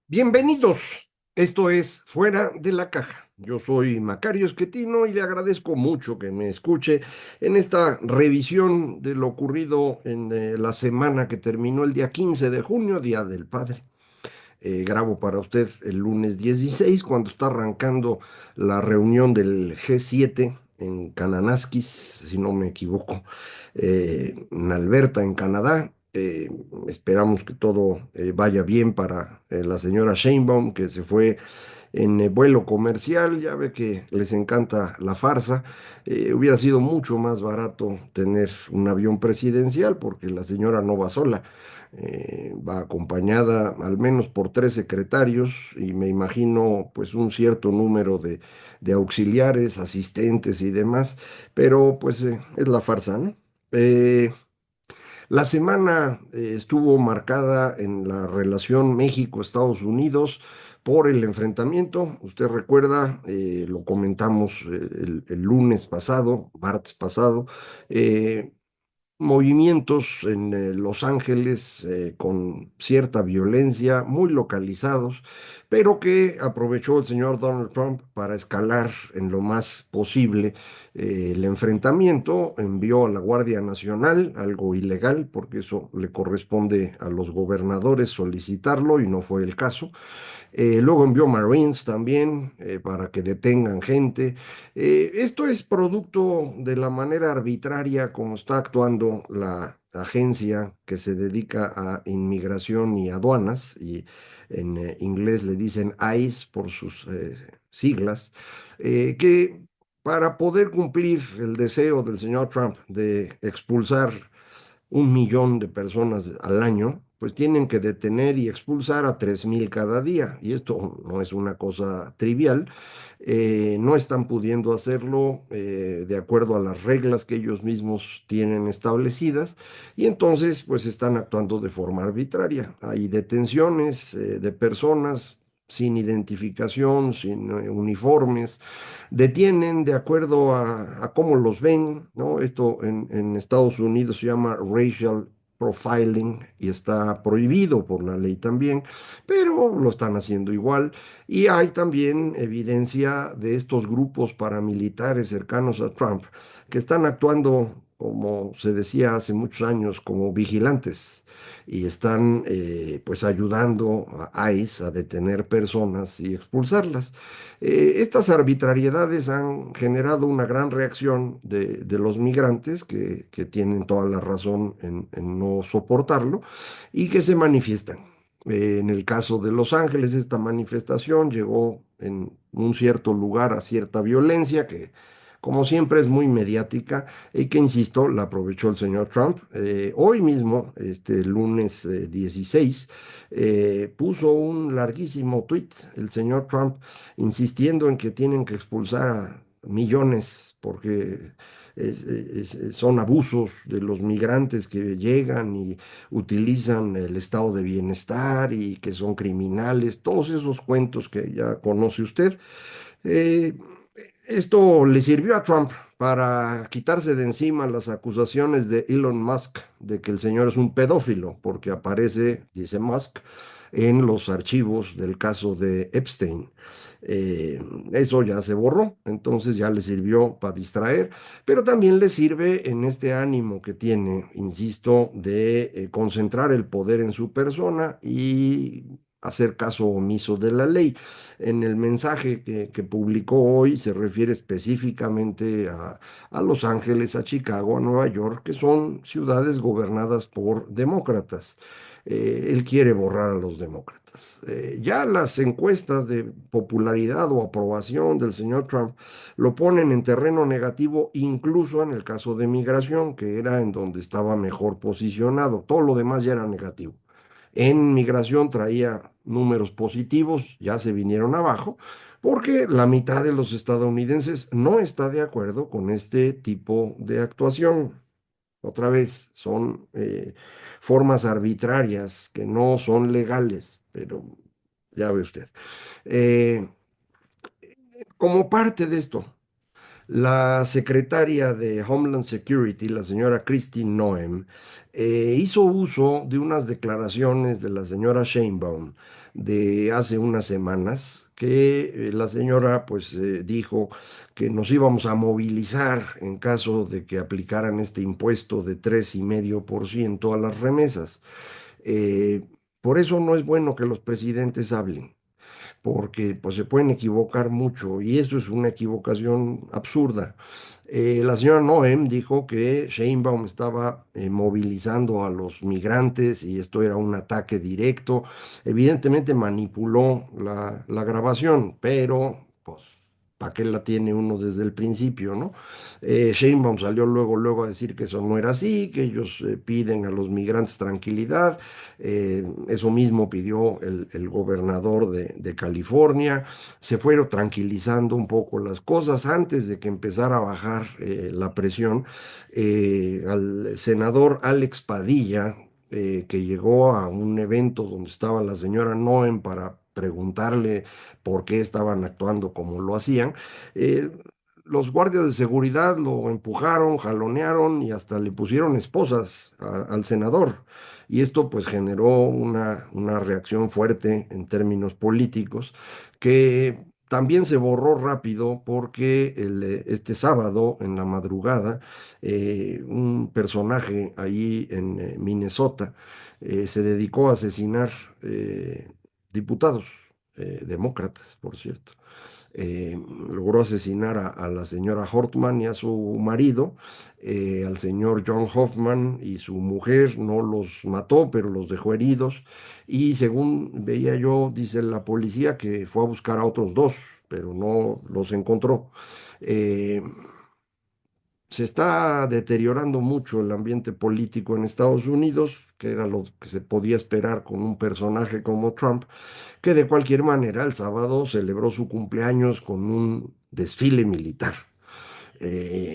Bienvenidos. Esto es Fuera de la Caja. Yo soy Macario Esquetino y le agradezco mucho que me escuche en esta revisión de lo ocurrido en la semana que terminó el día 15 de junio, Día del Padre. Grabo para usted el lunes 16, cuando está arrancando la reunión del G7 en Kananaskis, si no me equivoco, en Alberta, en Canadá. Esperamos que todo vaya bien para la señora Sheinbaum, que se fue en vuelo comercial. Ya ve que les encanta la farsa. Hubiera sido mucho más barato tener un avión presidencial porque la señora no va sola. Va acompañada al menos por tres secretarios y me imagino pues un cierto número de auxiliares, asistentes y demás, pero pues es la farsa, ¿no? Eh, la semana estuvo marcada en la relación México-Estados Unidos por el enfrentamiento. Usted recuerda, lo comentamos el lunes pasado, martes pasado, eh, movimientos en Los Ángeles con cierta violencia, muy localizados, pero que aprovechó el señor Donald Trump para escalar en lo más posible el enfrentamiento. Envió a la Guardia Nacional, algo ilegal, porque eso le corresponde a los gobernadores solicitarlo y no fue el caso. Luego envió Marines también para que detengan gente. Esto es producto de la manera arbitraria como está actuando la agencia que se dedica a inmigración y aduanas, y en inglés le dicen ICE por sus siglas, que para poder cumplir el deseo del señor Trump de expulsar 1 millón de personas al año, pues tienen que detener y expulsar a 3,000 cada día. Y esto no es una cosa trivial. No están pudiendo hacerlo de acuerdo a las reglas que ellos mismos tienen establecidas. Y entonces, pues están actuando de forma arbitraria. Hay detenciones de personas sin identificación, sin uniformes, detienen de acuerdo a cómo los ven, ¿no? Esto en Estados Unidos se llama racial profiling y está prohibido por la ley también, pero lo están haciendo igual. Y hay también evidencia de estos grupos paramilitares cercanos a Trump que están actuando, como se decía hace muchos años, como vigilantes y están pues ayudando a ICE a detener personas y expulsarlas. Estas arbitrariedades han generado una gran reacción de los migrantes que tienen toda la razón en no soportarlo y que se manifiestan. En el caso de Los Ángeles, esta manifestación llegó en un cierto lugar a cierta violencia que, como siempre, es muy mediática y que, insisto, la aprovechó el señor Trump. Hoy mismo, este lunes 16, puso un larguísimo tuit el señor Trump insistiendo en que tienen que expulsar a millones porque son abusos de los migrantes que llegan y utilizan el estado de bienestar y que son criminales, todos esos cuentos que ya conoce usted. Eh, Esto le sirvió a Trump para quitarse de encima las acusaciones de Elon Musk de que el señor es un pedófilo, porque aparece, dice Musk, en los archivos del caso de Epstein. Eh, Eso ya se borró, entonces ya le sirvió para distraer, pero también le sirve en este ánimo que tiene, insisto, de concentrar el poder en su persona y hacer caso omiso de la ley. En el mensaje que publicó hoy se refiere específicamente a Los Ángeles, a Chicago, a Nueva York, que son ciudades gobernadas por demócratas. Él quiere borrar a los demócratas. Ya las encuestas de popularidad o aprobación del señor Trump lo ponen en terreno negativo, incluso en el caso de migración, que era en donde estaba mejor posicionado. Todo lo demás ya era negativo. En migración traía números positivos, ya se vinieron abajo, porque la mitad de los estadounidenses no está de acuerdo con este tipo de actuación. Otra vez, son formas arbitrarias que no son legales, pero ya ve usted. Eh, Como parte de esto, La secretaria de Homeland Security, la señora Kristi Noem, hizo uso de unas declaraciones de la señora Sheinbaum de hace unas semanas, que la señora pues dijo que nos íbamos a movilizar en caso de que aplicaran este impuesto de 3,5% a las remesas. Eh, por eso no es bueno que los presidentes hablen, porque pues se pueden equivocar mucho y eso es una equivocación absurda. La señora Noem dijo que Sheinbaum estaba movilizando a los migrantes y esto era un ataque directo. Evidentemente manipuló la grabación, pero pues ¿para qué la tiene uno desde el principio, no? Sheinbaum salió luego a decir que eso no era así, que ellos piden a los migrantes tranquilidad. Eso mismo pidió el gobernador de California. Se fueron tranquilizando un poco las cosas antes de que empezara a bajar la presión. Al senador Alex Padilla, que llegó a un evento donde estaba la señora Noem para preguntarle por qué estaban actuando como lo hacían, eh, los guardias de seguridad lo empujaron, jalonearon y hasta le pusieron esposas al senador. Y esto pues generó una reacción fuerte en términos políticos que también se borró rápido porque este sábado en la madrugada un personaje allí en Minnesota se dedicó a asesinar diputados demócratas, por cierto. Logró asesinar a la señora Hortman y a su marido, al señor John Hoffman y su mujer, no los mató, pero los dejó heridos. Y según veía yo, dice la policía que fue a buscar a otros dos, pero no los encontró. Eh, Se está deteriorando mucho el ambiente político en Estados Unidos, que era lo que se podía esperar con un personaje como Trump, que de cualquier manera el sábado celebró su cumpleaños con un desfile militar.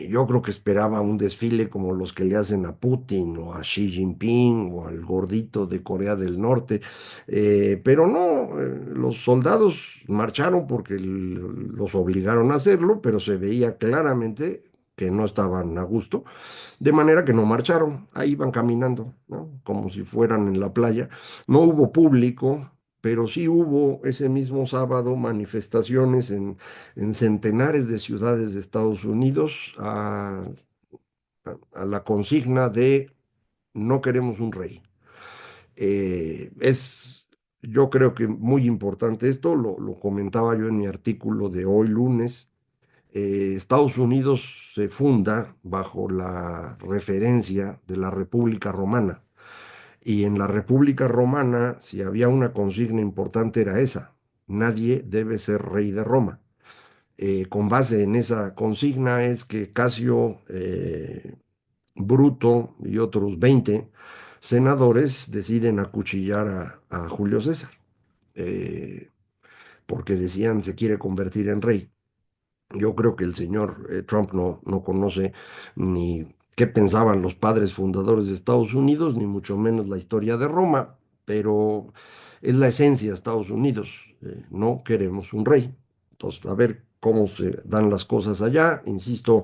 Yo creo que esperaba un desfile como los que le hacen a Putin o a Xi Jinping o al gordito de Corea del Norte, pero no, los soldados marcharon porque los obligaron a hacerlo, pero se veía claramente que no estaban a gusto, de manera que no marcharon, ahí iban caminando, ¿no? Como si fueran en la playa. No hubo público, pero sí hubo ese mismo sábado manifestaciones en centenares de ciudades de Estados Unidos a la consigna de no queremos un rey. Yo creo que muy importante esto, lo comentaba yo en mi artículo de hoy lunes. Estados Unidos se funda bajo la referencia de la República Romana. Y en la República Romana, si había una consigna importante, era esa: nadie debe ser rey de Roma. Con base en esa consigna es que Casio, Bruto y otros 20 senadores deciden acuchillar a Julio César, eh, porque decían se quiere convertir en rey. Yo creo que el señor Trump no conoce ni qué pensaban los padres fundadores de Estados Unidos, ni mucho menos la historia de Roma, pero es la esencia de Estados Unidos. No queremos un rey. Entonces, a ver cómo se dan las cosas allá. Insisto,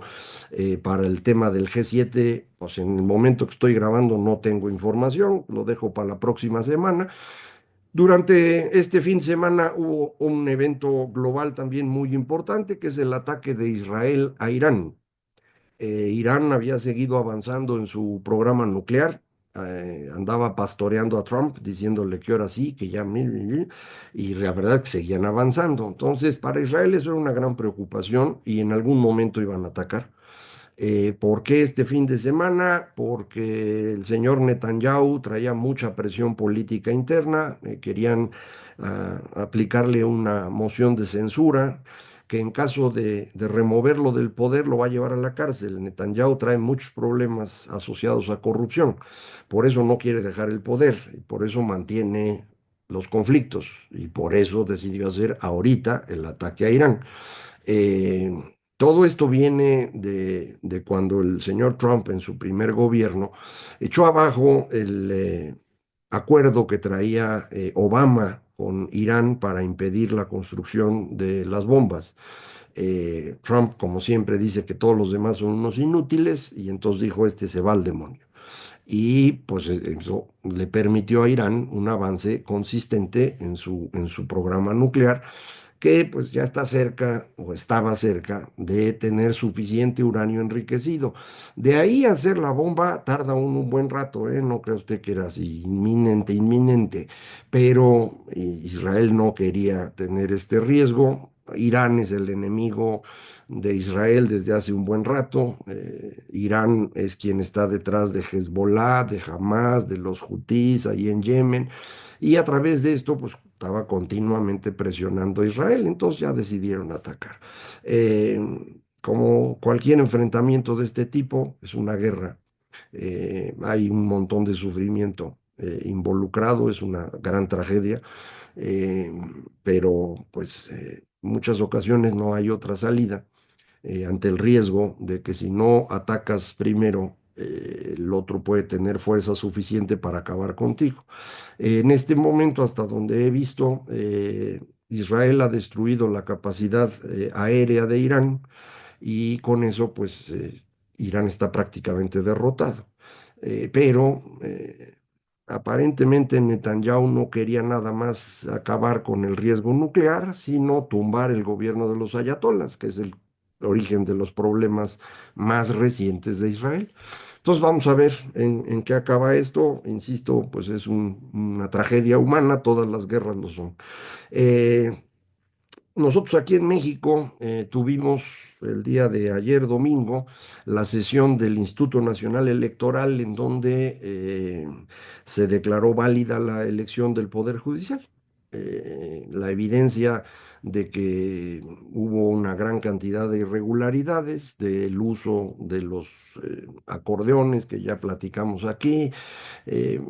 para el tema del G7, pues en el momento que estoy grabando no tengo información, lo dejo para la próxima semana. Durante este fin de semana hubo un evento global también muy importante, que es el ataque de Israel a Irán. Irán había seguido avanzando en su programa nuclear, andaba pastoreando a Trump, diciéndole que ahora sí, que ya, y la verdad que seguían avanzando. Entonces, para Israel eso era una gran preocupación y en algún momento iban a atacar. ¿Por qué este fin de semana? Porque el señor Netanyahu traía mucha presión política interna, querían aplicarle una moción de censura que en caso de removerlo del poder lo va a llevar a la cárcel. Netanyahu trae muchos problemas asociados a corrupción, por eso no quiere dejar el poder y por eso mantiene los conflictos y por eso decidió hacer ahorita el ataque a Irán. Todo esto viene de cuando el señor Trump en su primer gobierno echó abajo el acuerdo que traía Obama con Irán para impedir la construcción de las bombas. Trump, como siempre, dice que todos los demás son unos inútiles y entonces dijo, este se va al demonio. Y pues eso le permitió a Irán un avance consistente en su programa nuclear, que pues ya está cerca o estaba cerca de tener suficiente uranio enriquecido. De ahí a hacer la bomba tarda un buen rato, ¿eh? No cree usted que era así inminente, inminente, pero Israel no quería tener este riesgo. Irán es el enemigo de Israel desde hace un buen rato. Irán es quien está detrás de Hezbollah, de Hamas, de los Hutíes ahí en Yemen. Y a través de esto, pues estaba continuamente presionando a Israel, entonces ya decidieron atacar. Eh, Como cualquier enfrentamiento de este tipo, es una guerra. Hay un montón de sufrimiento involucrado, es una gran tragedia, eh, pero pues muchas ocasiones no hay otra salida ante el riesgo de que si no atacas primero, el otro puede tener fuerza suficiente para acabar contigo. En este momento, hasta donde he visto, Israel ha destruido la capacidad aérea de Irán y con eso, pues, Irán está prácticamente derrotado. Pero aparentemente Netanyahu no quería nada más acabar con el riesgo nuclear, sino tumbar el gobierno de los ayatolas, que es el origen de los problemas más recientes de Israel. Entonces vamos a ver en qué acaba esto. Insisto, pues es una tragedia humana, todas las guerras lo son. Eh, Nosotros aquí en México tuvimos el día de ayer domingo la sesión del Instituto Nacional Electoral en donde se declaró válida la elección del Poder Judicial. La evidencia de que hubo una gran cantidad de irregularidades, del uso de los acordeones que ya platicamos aquí, eh,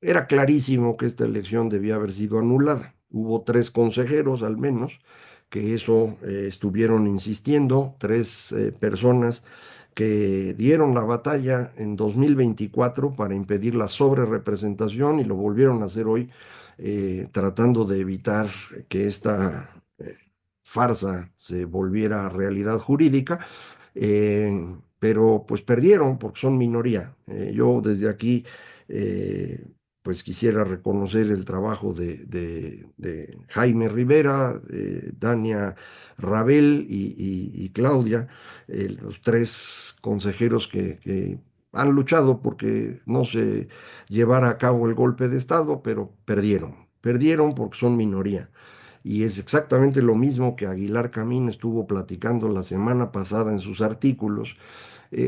era clarísimo que esta elección debía haber sido anulada. Hubo tres consejeros al menos que eso estuvieron insistiendo, tres personas que dieron la batalla en 2024 para impedir la sobrerepresentación y lo volvieron a hacer hoy, tratando de evitar que esta farsa se volviera realidad jurídica, pero pues perdieron porque son minoría. Yo desde aquí eh, pues quisiera reconocer el trabajo de Jaime Rivera, Dania Rabel y Claudia, los tres consejeros que han luchado porque no se llevara a cabo el golpe de Estado, pero perdieron. Perdieron porque son minoría. Y es exactamente lo mismo que Aguilar Camín estuvo platicando la semana pasada en sus artículos,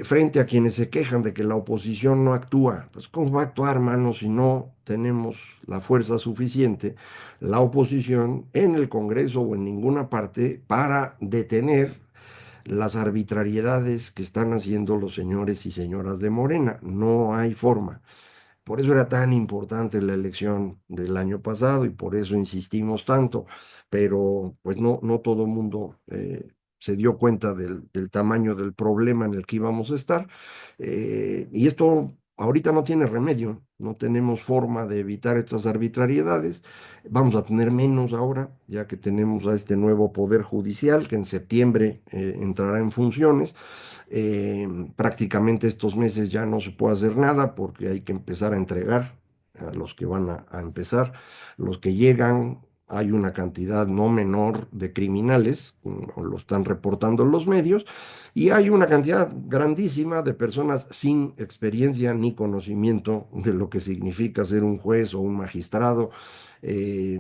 frente a quienes se quejan de que la oposición no actúa. Pues ¿cómo va a actuar, hermano, si no tenemos la fuerza suficiente, la oposición en el Congreso o en ninguna parte para detener las arbitrariedades que están haciendo los señores y señoras de Morena? No hay forma. Por eso era tan importante la elección del año pasado y por eso insistimos tanto, pero pues no todo el mundo se dio cuenta del tamaño del problema en el que íbamos a estar. Y esto ahorita no tiene remedio, no tenemos forma de evitar estas arbitrariedades. Vamos a tener menos ahora, ya que tenemos a este nuevo Poder Judicial que en septiembre entrará en funciones. Prácticamente estos meses ya no se puede hacer nada porque hay que empezar a entregar a los que van a empezar. Los que llegan, hay una cantidad no menor de criminales, o lo están reportando los medios, y hay una cantidad grandísima de personas sin experiencia ni conocimiento de lo que significa ser un juez o un magistrado. eh,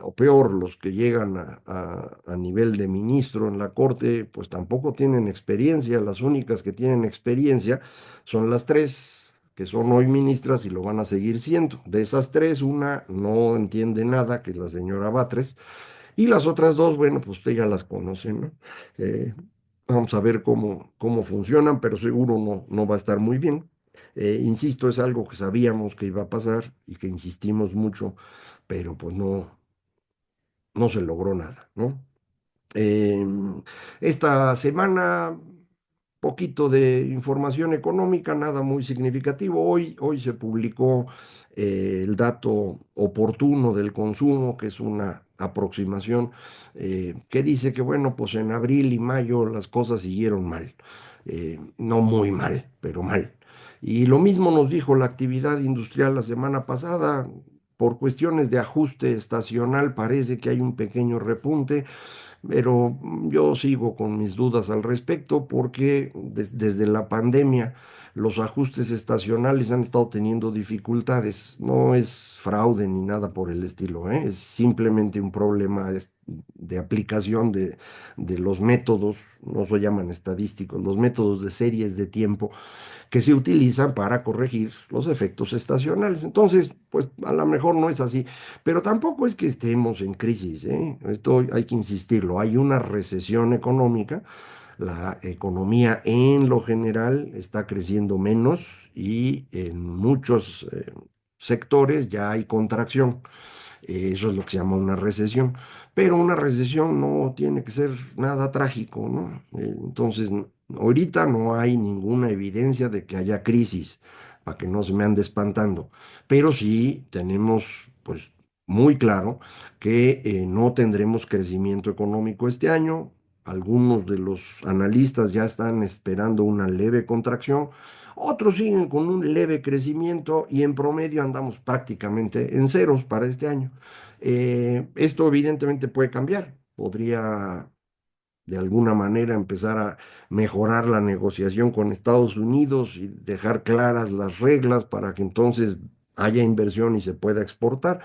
o peor, los que llegan a nivel de ministro en la corte, pues tampoco tienen experiencia. Las únicas que tienen experiencia son las tres que son hoy ministras y lo van a seguir siendo. De esas tres, una no entiende nada, que es la señora Batres, y las otras dos, bueno, pues usted ya las conoce, ¿no? Eh, Vamos a ver cómo funcionan, pero seguro no va a estar muy bien. Insisto, es algo que sabíamos que iba a pasar y que insistimos mucho, pero pues no se logró nada, ¿no? Esta semana poquito de información económica, nada muy significativo. Hoy se publicó el dato oportuno del consumo, que es una aproximación que dice que, bueno, pues en abril y mayo las cosas siguieron mal. No muy mal, pero mal. Y lo mismo nos dijo la actividad industrial la semana pasada. Por cuestiones de ajuste estacional parece que hay un pequeño repunte, pero yo sigo con mis dudas al respecto porque desde la pandemia los ajustes estacionales han estado teniendo dificultades. No es fraude ni nada por el estilo, ¿eh? Es simplemente un problema de aplicación de los métodos, no se llaman estadísticos, los métodos de series de tiempo que se utilizan para corregir los efectos estacionales. Entonces, pues a lo mejor no es así, pero tampoco es que estemos en crisis, ¿eh? Esto hay que insistirlo, hay una recesión económica, la economía en lo general está creciendo menos y en muchos sectores ya hay contracción. Eso es lo que se llama una recesión. Pero una recesión no tiene que ser nada trágico, ¿no? Entonces, ahorita no hay ninguna evidencia de que haya crisis, para que no se me ande espantando. Pero sí tenemos, pues, muy claro que no tendremos crecimiento económico este año. Algunos de los analistas ya están esperando una leve contracción, otros siguen con un leve crecimiento y en promedio andamos prácticamente en ceros para este año. Esto evidentemente puede cambiar. Podría de alguna manera empezar a mejorar la negociación con Estados Unidos y dejar claras las reglas para que entonces haya inversión y se pueda exportar,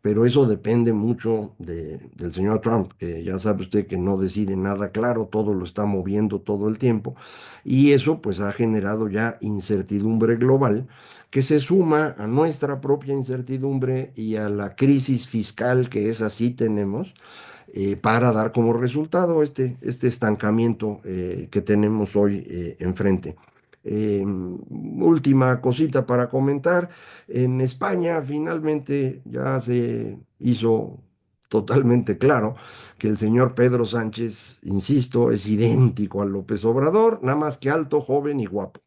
pero eso depende mucho del señor Trump, que ya sabe usted que no decide nada claro, todo lo está moviendo todo el tiempo, y eso pues ha generado ya incertidumbre global que se suma a nuestra propia incertidumbre y a la crisis fiscal que es así tenemos, para dar como resultado este estancamiento que tenemos hoy enfrente. Última cosita para comentar. En España finalmente ya se hizo totalmente claro que el señor Pedro Sánchez, insisto, es idéntico a López Obrador, nada más que alto, joven y guapo.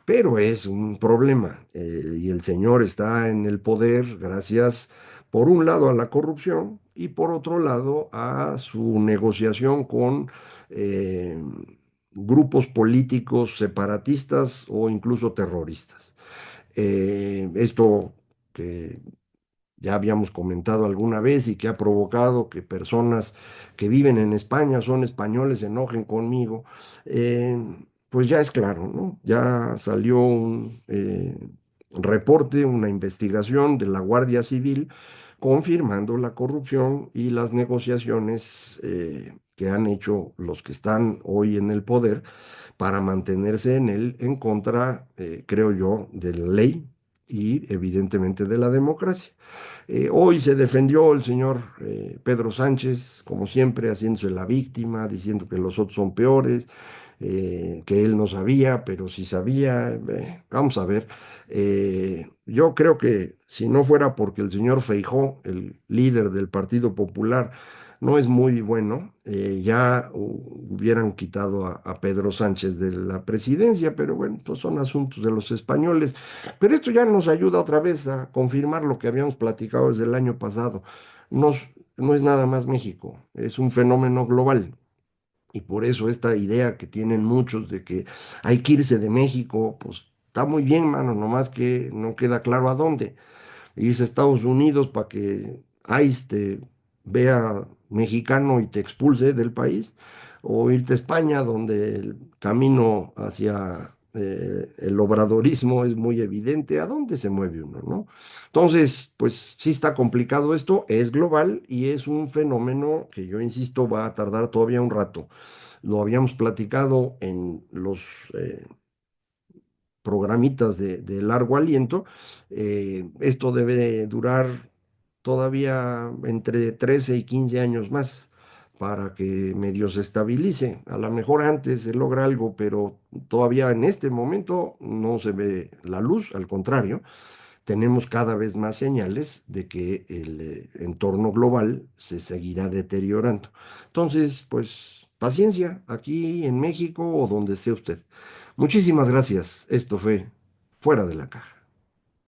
Pero es un problema y el señor está en el poder gracias, por un lado, a la corrupción y por otro lado, a su negociación con eh, grupos políticos separatistas o incluso terroristas. Esto que ya habíamos comentado alguna vez y que ha provocado que personas que viven en España, son españoles, se enojen conmigo, eh, pues ya es claro, ¿no? Ya salió un reporte, una investigación de la Guardia Civil confirmando la corrupción y las negociaciones que han hecho los que están hoy en el poder para mantenerse en él en contra, creo yo, de la ley y evidentemente de la democracia. Hoy se defendió el señor Pedro Sánchez, como siempre, haciéndose la víctima, diciendo que los otros son peores, que él no sabía, pero sí sabía. Vamos a ver. Yo creo que si no fuera porque el señor Feijó, el líder del Partido Popular, no es muy bueno, ya hubieran quitado a Pedro Sánchez de la presidencia, pero bueno, pues son asuntos de los españoles. Pero esto ya nos ayuda otra vez a confirmar lo que habíamos platicado desde el año pasado. No es nada más México, es un fenómeno global. Y por eso esta idea que tienen muchos de que hay que irse de México, pues está muy bien, mano, nomás que no queda claro a dónde. Irse a Estados Unidos para que ICE te vea mexicano y te expulse del país, o irte a España, donde el camino hacia el obradorismo es muy evidente, a dónde se mueve uno, ¿no? Entonces, pues sí está complicado esto, es global y es un fenómeno que yo insisto va a tardar todavía un rato. Lo habíamos platicado en los programitas de largo aliento. Esto debe durar todavía entre 13 y 15 años más para que medio se estabilice. A lo mejor antes se logra algo, pero todavía en este momento no se ve la luz, al contrario, tenemos cada vez más señales de que el entorno global se seguirá deteriorando. Entonces, pues paciencia aquí en México o donde esté usted. Muchísimas gracias. Esto fue Fuera de la Caja.